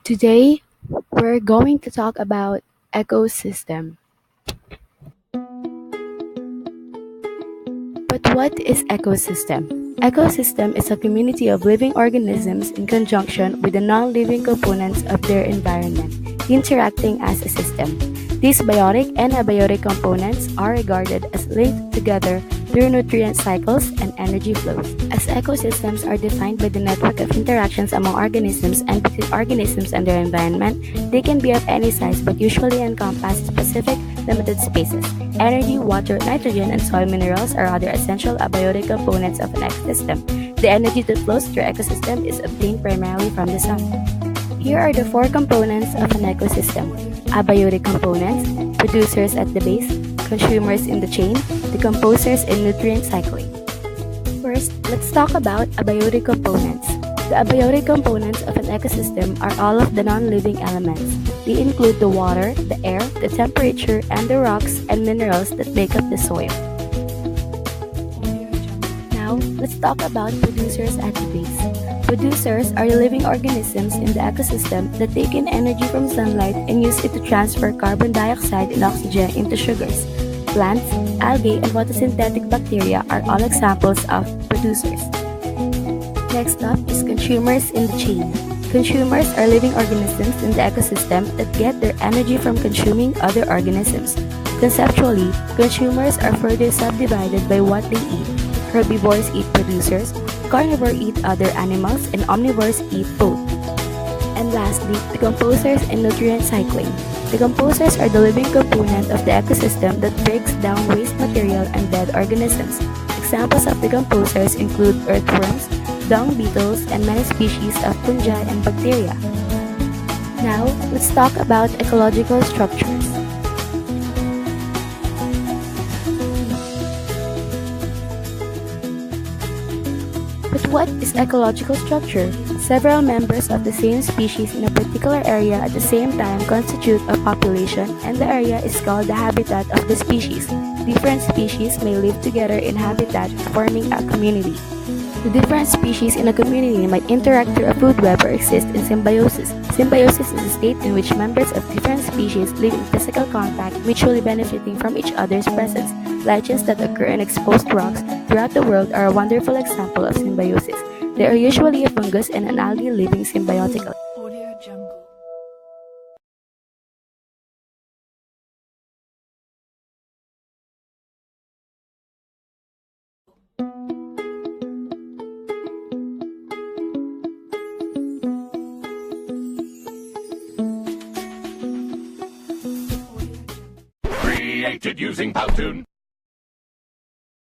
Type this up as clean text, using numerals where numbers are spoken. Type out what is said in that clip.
Today, we're going to talk about ecosystem. But what is ecosystem? Ecosystem is a community of living organisms in conjunction with the non-living components of their environment, interacting as a system. These biotic and abiotic components are regarded as linked together through nutrient cycles and energy flows. As ecosystems are defined by the network of interactions among organisms and between organisms and their environment, they can be of any size but usually encompass specific limited spaces. Energy, water, nitrogen, and soil minerals are other essential abiotic components of an ecosystem. The energy that flows through ecosystem is obtained primarily from the sun. Here are the four components of an ecosystem. Abiotic components, producers at the base, consumers in the chain, decomposers in nutrient cycling. First, let's talk about abiotic components. The abiotic components of an ecosystem are all of the non-living elements. They include the water, the air, the temperature, and the rocks and minerals that make up the soil. Now, let's talk about producers at the base. Producers are living organisms in the ecosystem that take in energy from sunlight and use it to transfer carbon dioxide and oxygen into sugars. Plants, algae, and photosynthetic bacteria are all examples of producers. Next up is consumers in the chain. Consumers are living organisms in the ecosystem that get their energy from consuming other organisms. Conceptually, consumers are further subdivided by what they eat. Herbivores eat producers, carnivores eat other animals, and omnivores eat both. And lastly, decomposers and nutrient cycling. Decomposers are the living component of the ecosystem that breaks down waste material and dead organisms. Examples of decomposers include earthworms, dung beetles, and many species of fungi and bacteria. Now, let's talk about ecological structures. But what is ecological structure? Several members of the same species in a particular area at the same time constitute a population, and the area is called the habitat of the species. Different species may live together in habitat, forming a community. The different species in a community might interact through a food web or exist in symbiosis. Symbiosis is a state in which members of different species live in physical contact, mutually benefiting from each other's presence. Lichens that occur in exposed rocks throughout the world are a wonderful example of symbiosis. They are usually a fungus and an algae living symbiotically. Created using Powtoon.